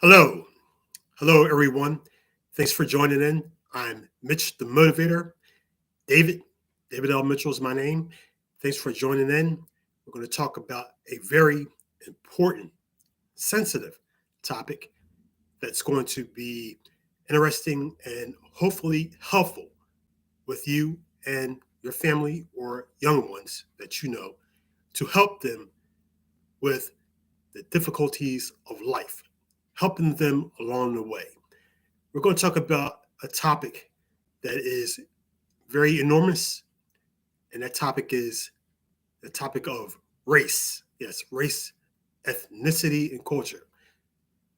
Hello. Hello, everyone. Thanks for joining in. I'm Mitch, the motivator. David, David L. Mitchell is my name. Thanks for joining in. We're going to talk about a very important, sensitive topic that's going to be interesting and hopefully helpful with you and your family or young ones that you know to help them with the difficulties of life, helping them along the way. We're going to talk about a topic that is very enormous, and that topic is the topic of race. Yes, race, ethnicity, and culture.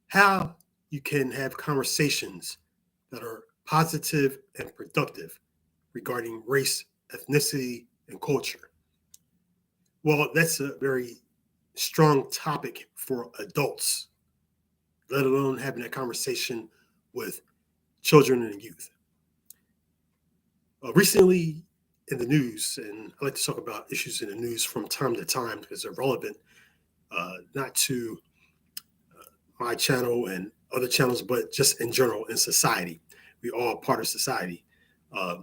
How you can have conversations that are positive and productive regarding race, ethnicity, and culture. Well, that's a very strong topic for adults, let alone having that conversation with children and youth. Recently in the news, and I like to talk about issues in the news from time to time because they're relevant, not to my channel and other channels, but just in general in society. We all part of society. Uh,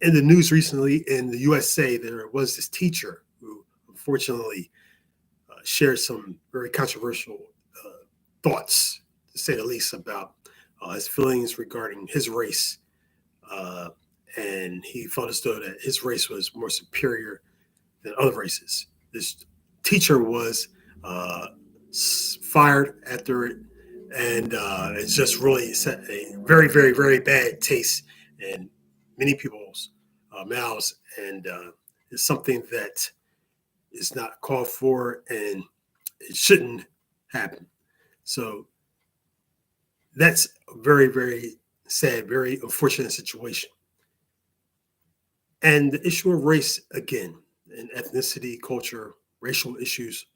in the news recently in the USA, there was this teacher who unfortunately shared some very controversial thoughts, to say the least, about his feelings regarding his race. Uh, and he felt as though that his race was more superior than other races. This teacher was uh, fired after it, and it's just really set a very, very, very bad taste in many people's mouths, and it's something that is not called for, and it shouldn't happen. So that's a very, very sad, very unfortunate situation. And the issue of race, again, and ethnicity, culture, racial issues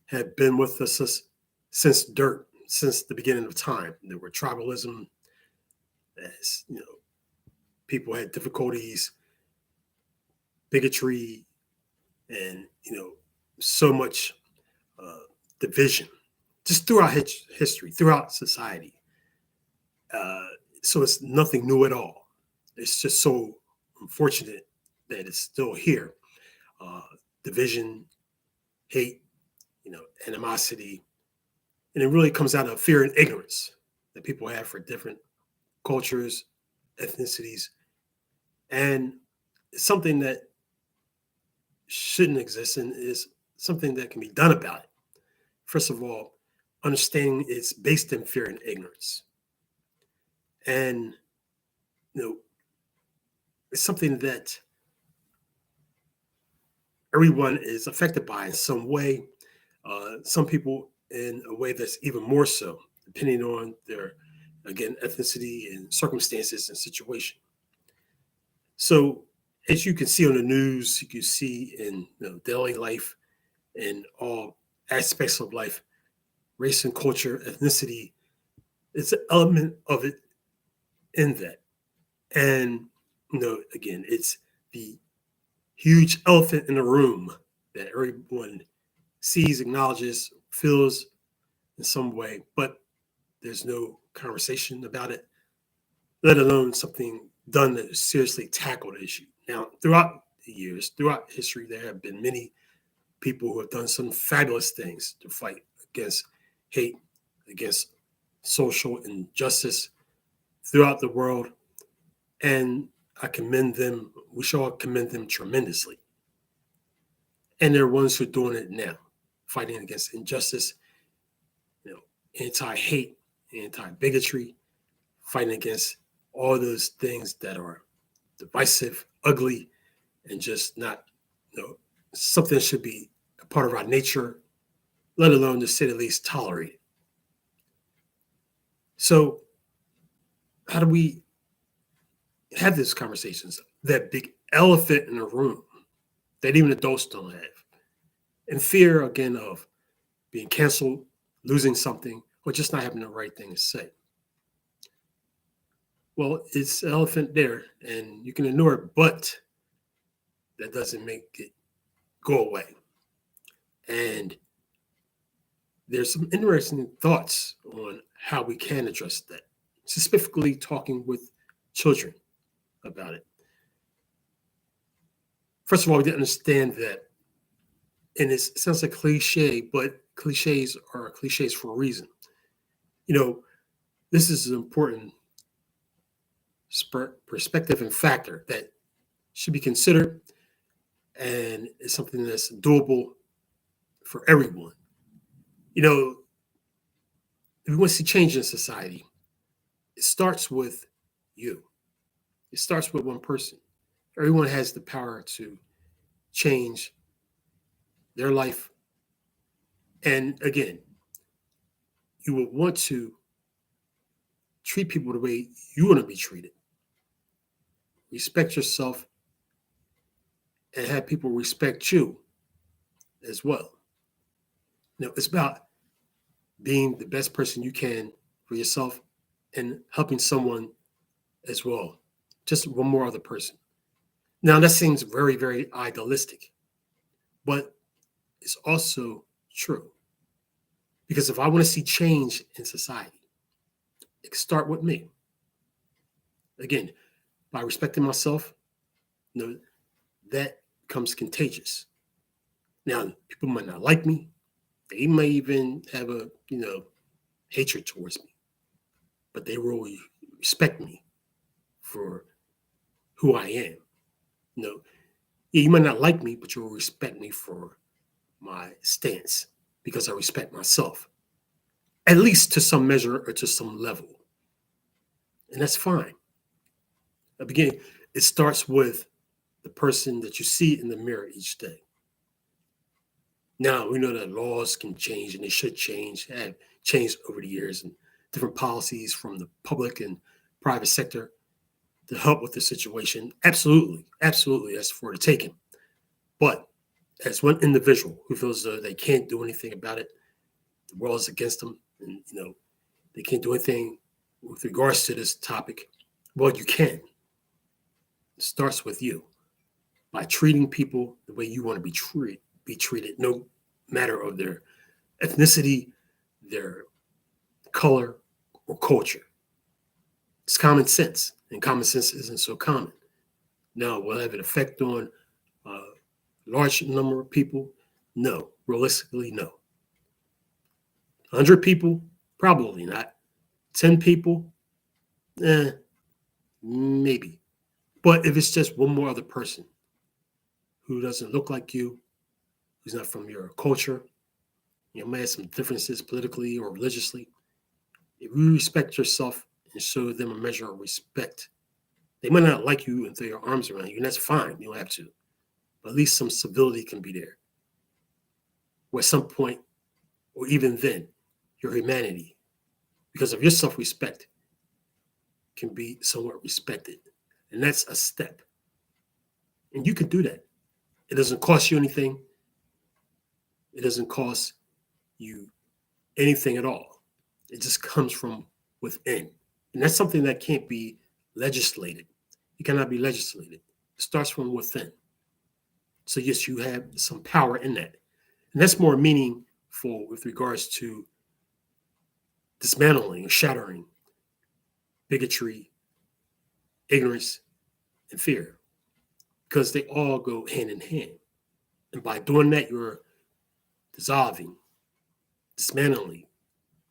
have been with us since dirt, since the beginning of time. There were tribalism, as you know, people had difficulties, bigotry, and so much uh, division, just throughout history, throughout society. Uh, so it's nothing new at all. It's just so unfortunate that it's still here. Uh, Division, hate, animosity, and it really comes out of fear and ignorance that people have for different cultures, ethnicities, and it's something that shouldn't exist and is something that can be done about it. First of all, understanding it's based in fear and ignorance, and you know it's something that everyone is affected by in some way. Some people in a way that's even more so, depending on their, again, ethnicity and circumstances and situation. So, as you can see on the news, you can see in daily life and all aspects of life, race and culture, ethnicity, it's an element of it in that. And, again, it's the huge elephant in the room that everyone sees, acknowledges, feels in some way, but there's no conversation about it, let alone something done to seriously tackle the issue. Now, throughout the years, throughout history, there have been many people who have done some fabulous things to fight against hate, against social injustice throughout the world. And I commend them. We should all commend them tremendously. And there are ones who are doing it now, fighting against injustice, anti-hate, anti-bigotry, fighting against all those things that are divisive, ugly, and just not, something that should be a part of our nature, let alone to say the least tolerated. So, how do we have these conversations? That big elephant in the room that even adults don't have, and fear again of being canceled, losing something, or just not having the right thing to say. Well, it's an elephant there, and you can ignore it, but that doesn't make it go away. And there's some interesting thoughts on how we can address that, specifically talking with children about it. First of all, we didn't understand that, and it sounds like cliche, but cliches are cliches for a reason. You know, this is an important perspective and factor that should be considered, and it's something that's doable for everyone. You know, if we want to see change in society, it starts with you. It starts with one person. Everyone has the power to change their life. And again, you will want to treat people the way you want to be treated. Respect yourself and have people respect you as well. You know, it's about being the best person you can for yourself and helping someone as well. Just one more other person. Now, that seems very, very idealistic, but it's also true. Because if I want to see change in society, it can start with me. Again, by respecting myself, you know, that becomes contagious. Now, people might not like me. They may even have a, hatred towards me, but they will respect me for who I am. You know, yeah, you might not like me, but you'll respect me for my stance because I respect myself, at least to some measure or to some level. And that's fine. Again, it starts with the person that you see in the mirror each day. Now, we know that laws can change and they should change, have changed over the years, and different policies from the public and private sector to help with the situation. Absolutely, absolutely, that's for the taking. But as one individual who feels that they can't do anything about it, the world is against them, and they can't do anything with regards to this topic. Well, you can. It starts with you by treating people the way you want to be treated, no matter of their ethnicity, their color, or culture. It's common sense, and common sense isn't so common. Now, will it have an effect on a large number of people? No. Realistically, no. 100 people? Probably not. 10 people? Maybe. But if it's just one more other person who doesn't look like you, who's not from your culture, may have some differences politically or religiously, if you respect yourself and show them a measure of respect, they might not like you and throw your arms around you, and that's fine. You don't have to. But at least some civility can be there. Or at some point, or even then, your humanity, because of your self-respect, can be somewhat respected. And that's a step. And you can do that. It doesn't cost you anything. It doesn't cost you anything at all. It just comes from within. And that's something that can't be legislated. It cannot be legislated. It starts from within. So yes, you have some power in that. And that's more meaningful with regards to dismantling or shattering bigotry, ignorance, and fear, because they all go hand in hand. And by doing that, you're dissolving, dismantling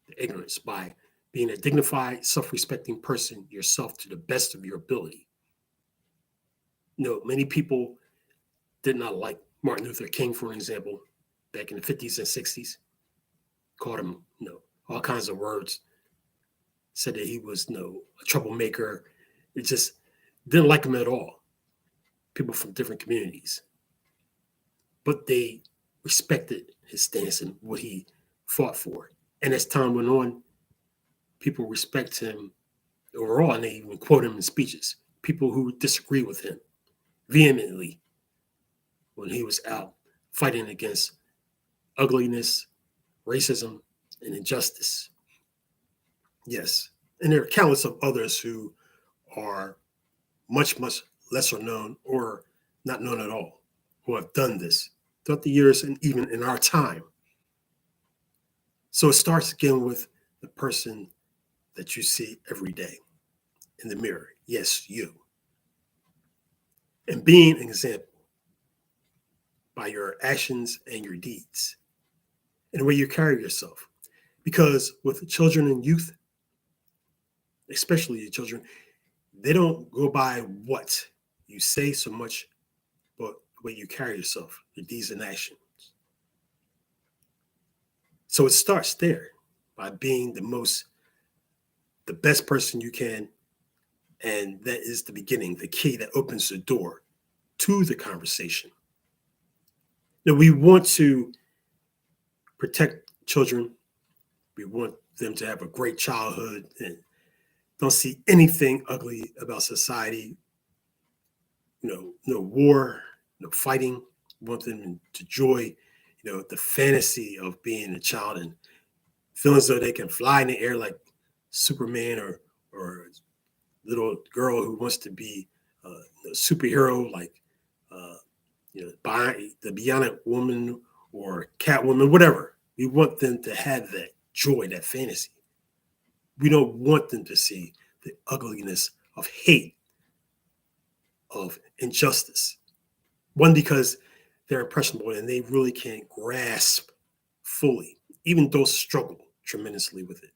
the ignorance by being a dignified, self-respecting person yourself to the best of your ability. Many people did not like Martin Luther King, for an example, back in the 50s and 60s. Called him, all kinds of words. Said that he was, a troublemaker. It just didn't like him at all. People from different communities. But they respected his stance and what he fought for. And as time went on, people respect him overall, and they even quote him in speeches. People who disagree with him vehemently when he was out fighting against ugliness, racism, and injustice. Yes. And there are countless of others who are much, much lesser known or not known at all who have done this throughout the years and even in our time. So it starts again with the person that you see every day in the mirror. Yes, you. And being an example by your actions and your deeds and the way you carry yourself. Because with children and youth, especially children, they don't go by what you say so much, but the way you carry yourself, your deeds and actions. So it starts there by being the best person you can. And that is the beginning, the key that opens the door to the conversation. Now, we want to protect children. We want them to have a great childhood and don't see anything ugly about society. No war, no fighting. We want them to enjoy, the fantasy of being a child and feeling as though they can fly in the air like Superman or little girl who wants to be a superhero like the Bionic Woman or Catwoman, whatever. We want them to have that joy, that fantasy. We don't want them to see the ugliness of hate, of injustice. One, because they're impressionable and they really can't grasp fully, even though struggle tremendously with it.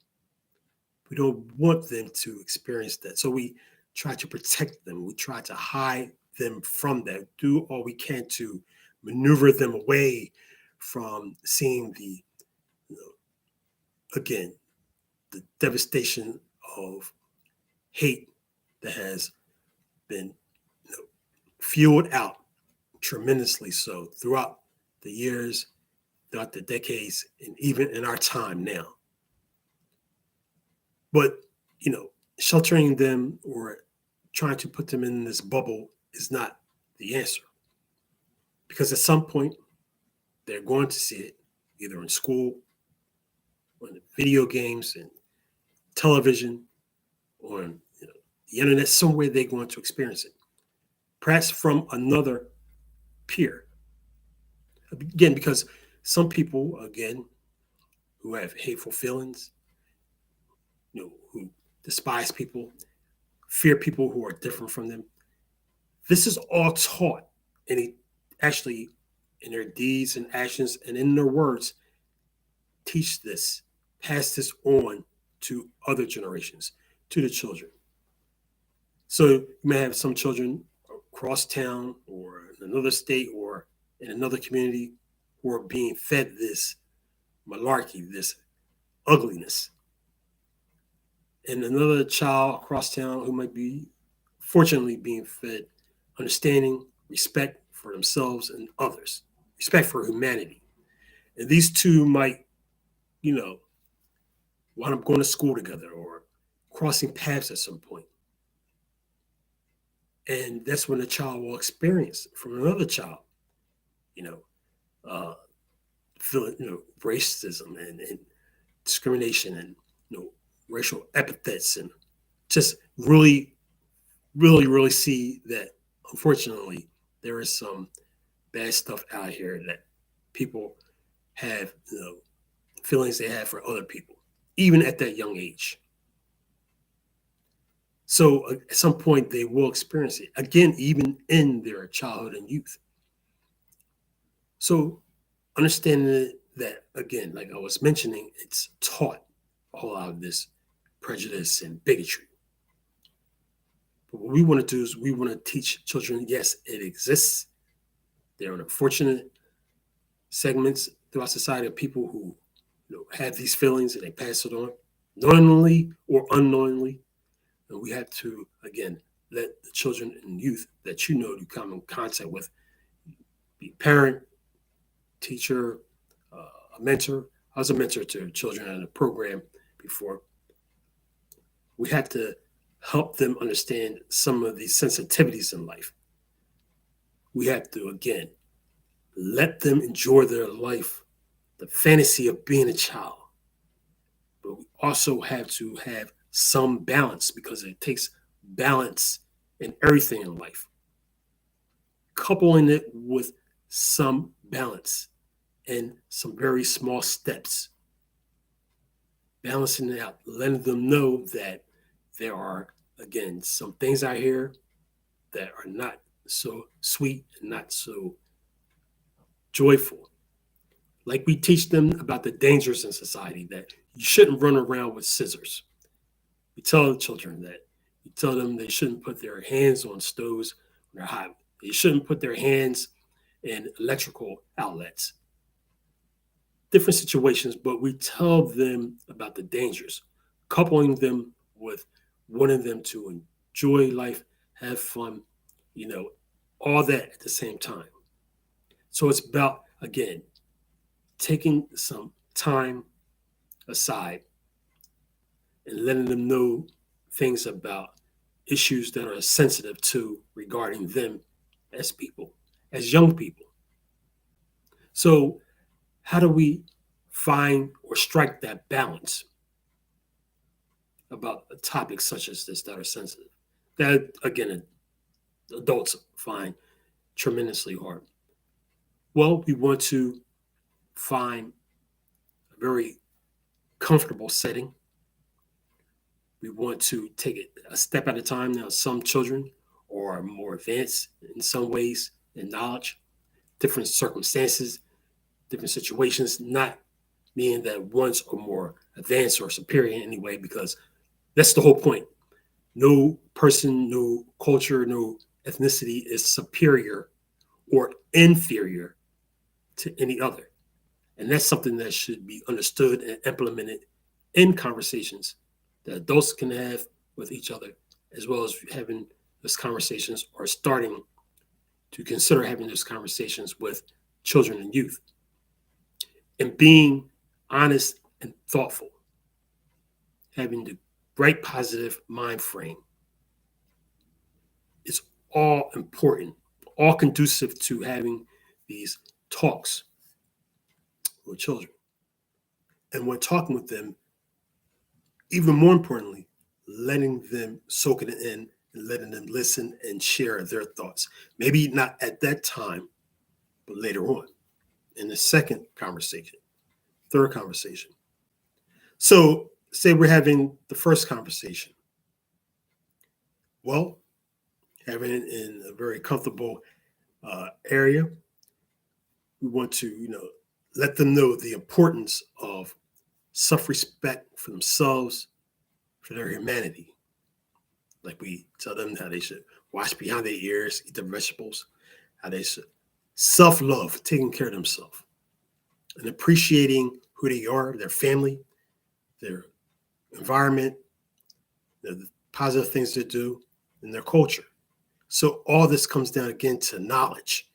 We don't want them to experience that. So we try to protect them. We try to hide them from that, do all we can to maneuver them away from seeing again, the devastation of hate that has been fueled out tremendously so throughout the years, throughout the decades, and even in our time now. But, sheltering them or trying to put them in this bubble is not the answer. Because at some point, they're going to see it either in school, or in video games and television, or on the internet. Somewhere they're going to experience it. Perhaps from another peer. Again, because some people, again, who have hateful feelings, who despise people, fear people who are different from them. This is all taught, and actually, in their deeds and actions and in their words, teach this, pass this on to other generations, to the children. So you may have some children across town or in another state or in another community who are being fed this malarkey, this ugliness. And another child across town who might be fortunately being fed understanding, respect for themselves and others, respect for humanity. And these two might, wind up going to school together or crossing paths at some point. And that's when the child will experience from another child, uh, feeling, racism and discrimination and, racial epithets and just really, really, really see that unfortunately there is some bad stuff out here that people have, feelings they have for other people, even at that young age. So at some point they will experience it again, even in their childhood and youth. So understanding that, again, like I was mentioning, it's taught all out of this prejudice and bigotry. But what we want to do is we want to teach children, yes, it exists. There are unfortunate segments throughout society of people who have these feelings and they pass it on, knowingly or unknowingly. And we have to, again, let the children and youth that you come in contact with, be parent, teacher, a mentor. I was a mentor to children in a program before. We had to help them understand some of these sensitivities in life. We have to, again, let them enjoy their life, the fantasy of being a child. But we also have to have some balance because it takes balance in everything in life. Coupling it with some balance and some very small steps balancing it out, letting them know that there are, again, some things out here that are not so sweet and not so joyful. Like we teach them about the dangers in society, that you shouldn't run around with scissors. We tell the children that. We tell them they shouldn't put their hands on stoves when they're hot. They shouldn't put their hands in electrical outlets. Different situations, but we tell them about the dangers, coupling them with wanting them to enjoy life, have fun, you know, all that at the same time. So it's about, again, taking some time aside and letting them know things about issues that are sensitive to regarding them as people, as young people. So, how do we find or strike that balance about topics such as this that are sensitive? That, again, adults find tremendously hard. Well, we want to find a very comfortable setting. We want to take it a step at a time. Now, some children are more advanced in some ways in knowledge, different circumstances, different situations, not meaning that one's are more advanced or superior in any way, because that's the whole point. No person, no culture, no ethnicity is superior or inferior to any other. And that's something that should be understood and implemented in conversations that adults can have with each other, as well as having those conversations or starting to consider having those conversations with children and youth. And being honest and thoughtful, having the right positive mind frame is all important, all conducive to having these talks with children. And when talking with them, even more importantly, letting them soak it in and letting them listen and share their thoughts. Maybe not at that time, but later on in the second conversation, third conversation. So, say we're having the first conversation. Well, having it in a very comfortable area, we want to, let them know the importance of self-respect for themselves, for their humanity. Like we tell them how they should wash behind their ears, eat their vegetables, how they should self-love, taking care of themselves, and appreciating who they are, their family, their environment, the positive things they do, and their culture. So all this comes down again to knowledge.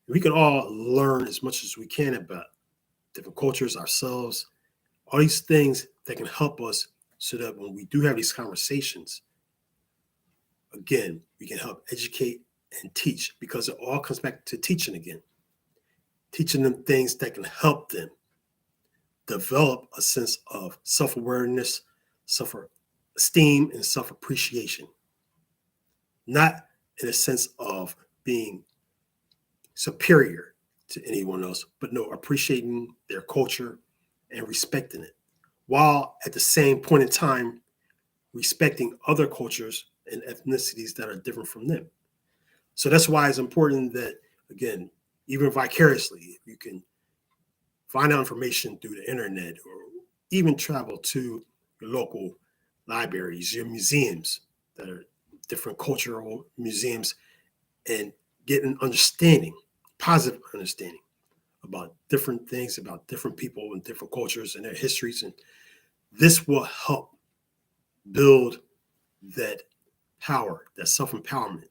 We can all learn as much as we can about different cultures, ourselves, all these things that can help us so that when we do have these conversations, again, we can help educate and teach, because it all comes back to teaching again. Teaching them things that can help them develop a sense of self-awareness, self-esteem, and self-appreciation. Not in a sense of being superior to anyone else, but no, appreciating their culture and respecting it, while at the same point in time respecting other cultures and ethnicities that are different from them. So that's why it's important that, again, even vicariously, if you can find out information through the internet or even travel to your local libraries, your museums that are different cultural museums, and get an understanding, positive understanding about different things, about different people and different cultures and their histories. And this will help build that power, that self-empowerment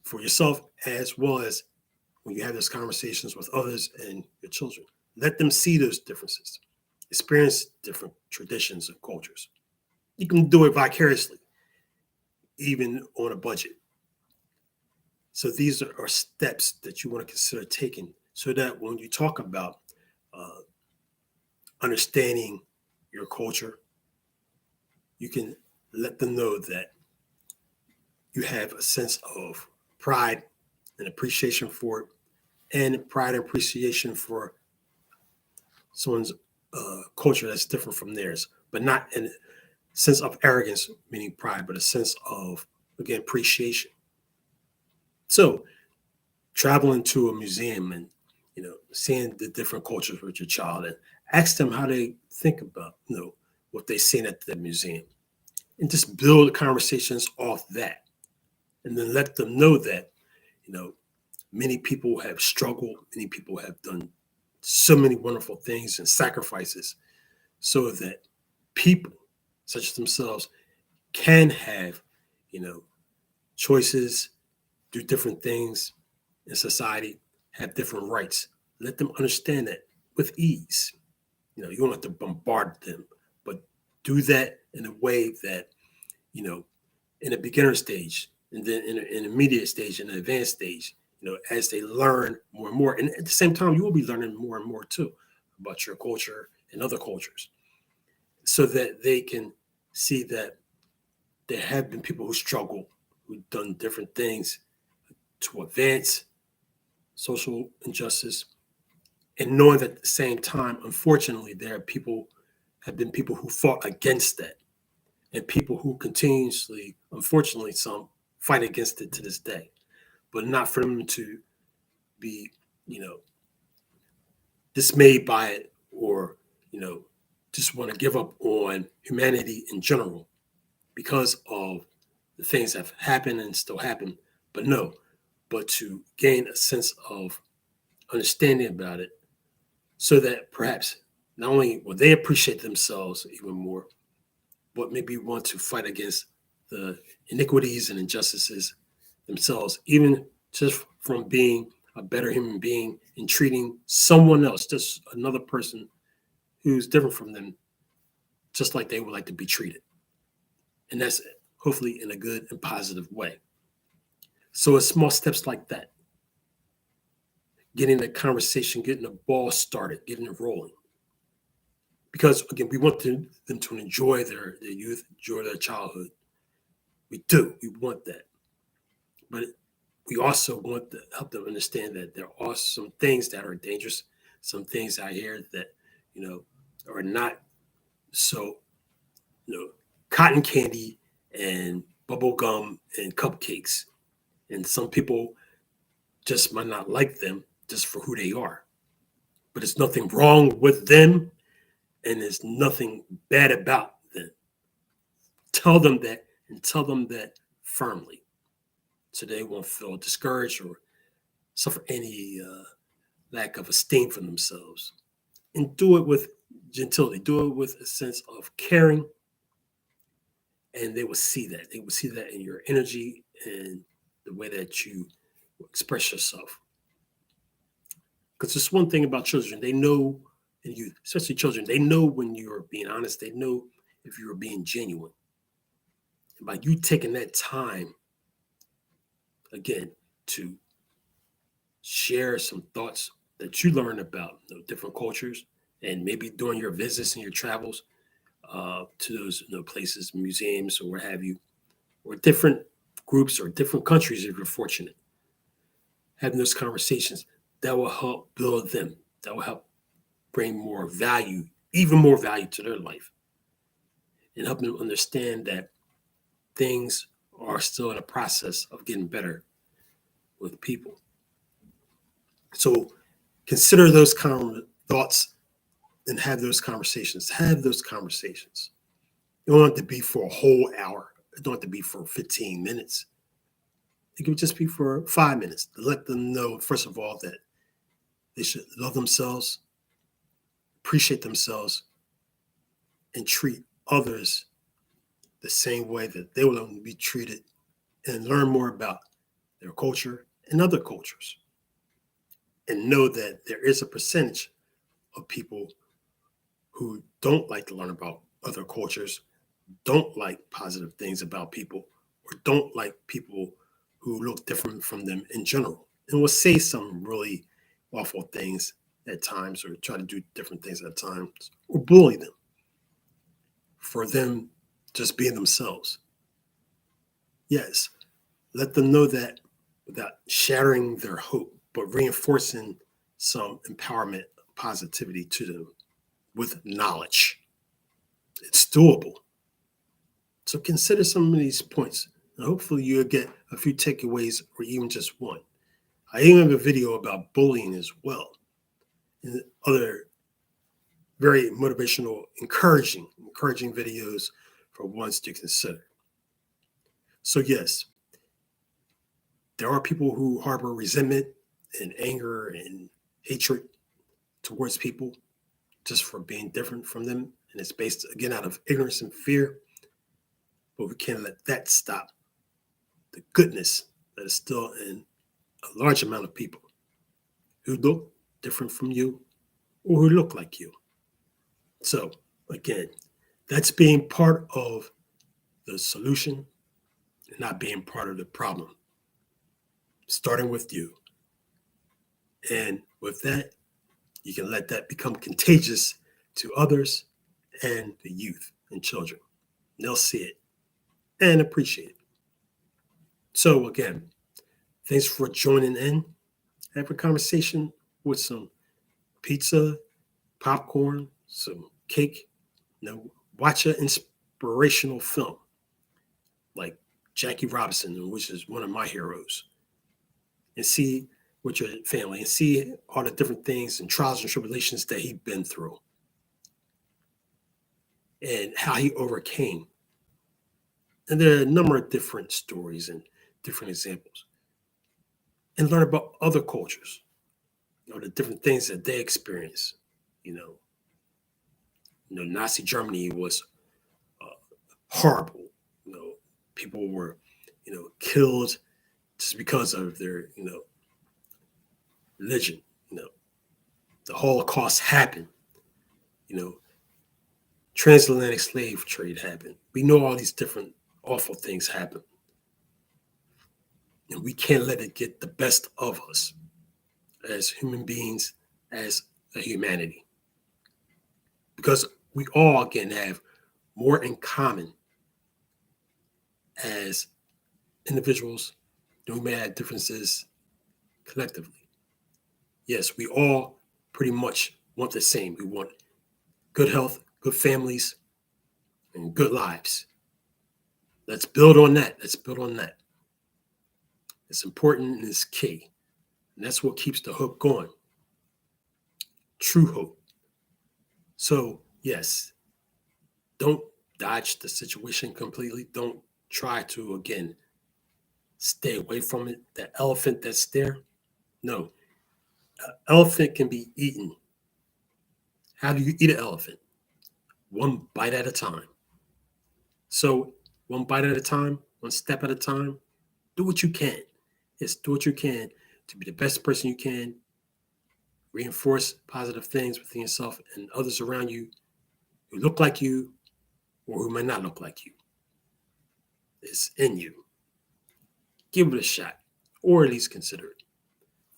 for yourself, as well as when you have those conversations with others and your children. Let them see those differences, experience different traditions and cultures. You can do it vicariously, even on a budget. So these are steps that you want to consider taking, so that when you talk about uh, understanding your culture, you can let them know that you have a sense of pride and appreciation for it, and pride and appreciation for someone's culture that's different from theirs, but not in a sense of arrogance, meaning pride, but a sense of, again, appreciation. So traveling to a museum and seeing the different cultures with your child, and ask them how they think about what they've seen at the museum, and just build conversations off that, and then let them know that you know many people have struggled, many people have done so many wonderful things and sacrifices, so that people such as themselves can have you know choices, do different things in society, have different rights. Let them understand that with ease. You don't have to bombard them, but do that in a way that, you know, in a beginner stage, and then in an intermediate stage, in an advanced stage, as they learn more and more. And at the same time, you will be learning more and more too about your culture and other cultures, so that they can see that there have been people who struggle, who've done different things to advance social injustice, and knowing that at the same time, unfortunately, there are people, have been people who fought against that, and people who continuously, unfortunately, some fight against it to this day, but not for them to be, you know, dismayed by it, or, you know, just want to give up on humanity in general because of the things that have happened and still happen. But no, but to gain a sense of understanding about it, so that perhaps not only will they appreciate themselves even more, but maybe want to fight against the iniquities and injustices themselves, even just from being a better human being and treating someone else, just another person who's different from them, just like they would like to be treated. And that's hopefully in a good and positive way. So it's small steps like that, getting the conversation, getting the ball started, getting it rolling. Because again, we want them to enjoy their youth, enjoy their childhood. We do. We want that. But we also want to help them understand that there are some things that are dangerous, some things out here that, are not so, cotton candy and bubble gum and cupcakes. And some people just might not like them just for who they are. But there's nothing wrong with them, and there's nothing bad about them. Tell them that, and tell them that firmly, so they won't feel discouraged or suffer any lack of esteem for themselves. And do it with gentility, do it with a sense of caring, and they will see that. They will see that in your energy and the way that you express yourself. Because there's one thing about children, they know, and youth, especially children, they know when you're being honest, they know if you're being genuine. And by you taking that time, again, to share some thoughts that you learn about different cultures, and maybe during your visits and your travels to those places, museums, or what have you, or different groups or different countries if you're fortunate, having those conversations, that will help build them. That will help bring more value, even more value to their life, and help them understand that things are still in a process of getting better with people. So consider those kind of thoughts and have those conversations. Have those conversations. It don't have to be for a whole hour. It don't have to be for 15 minutes. It can just be for 5 minutes to let them know, first of all, that they should love themselves, appreciate themselves, and treat others the same way that they will be treated, and learn more about their culture and other cultures. And know that there is a percentage of people who don't like to learn about other cultures, don't like positive things about people, or don't like people who look different from them in general, and will say some really awful things at times, or try to do different things at times, or bully them for them just being themselves. Yes, let them know that without shattering their hope, but reinforcing some empowerment, positivity to them with knowledge. It's doable. So consider some of these points, and hopefully you'll get a few takeaways or even just one. I even have a video about bullying as well, and other very motivational, encouraging videos for ones to consider. So yes, there are people who harbor resentment and anger and hatred towards people just for being different from them. And it's based, again, out of ignorance and fear. But we can't let that stop the goodness that is still in a large amount of people who look different from you or who look like you. So, again, that's being part of the solution and not being part of the problem, starting with you. And with that, you can let that become contagious to others and the youth and children. They'll see it and appreciate it. So again, thanks for joining in. Have a conversation with some pizza, popcorn, some cake. Watch an inspirational film like Jackie Robinson, which is one of my heroes, and see with your family and see all the different things and trials and tribulations that he'd been through and how he overcame. And there are a number of different stories and different examples. And learn about other cultures, the different things that they experience. Nazi Germany was horrible. People were, killed just because of their, religion. The Holocaust happened. Transatlantic slave trade happened. We know all these different awful things happen. And we can't let it get the best of us as human beings, as a humanity. Because we all, again, have more in common as individuals than we may have differences collectively. Yes, we all pretty much want the same. We want good health, good families, and good lives. Let's build on that. It's important and it's key. And that's what keeps the hope going. True hope. So, yes, don't dodge the situation completely. Don't try to, again, stay away from it. That elephant that's there. No. An elephant can be eaten. How do you eat an elephant? One bite at a time. So, one bite at a time, one step at a time. Do what you can. Yes, do what you can to be the best person you can. Reinforce positive things within yourself and others around you who look like you or who might not look like you. It's in you. Give it a shot, or at least consider it.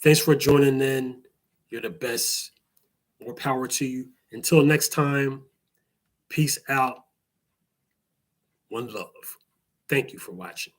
Thanks for joining in. You're the best. More power to you. Until next time, peace out. One love. Thank you for watching.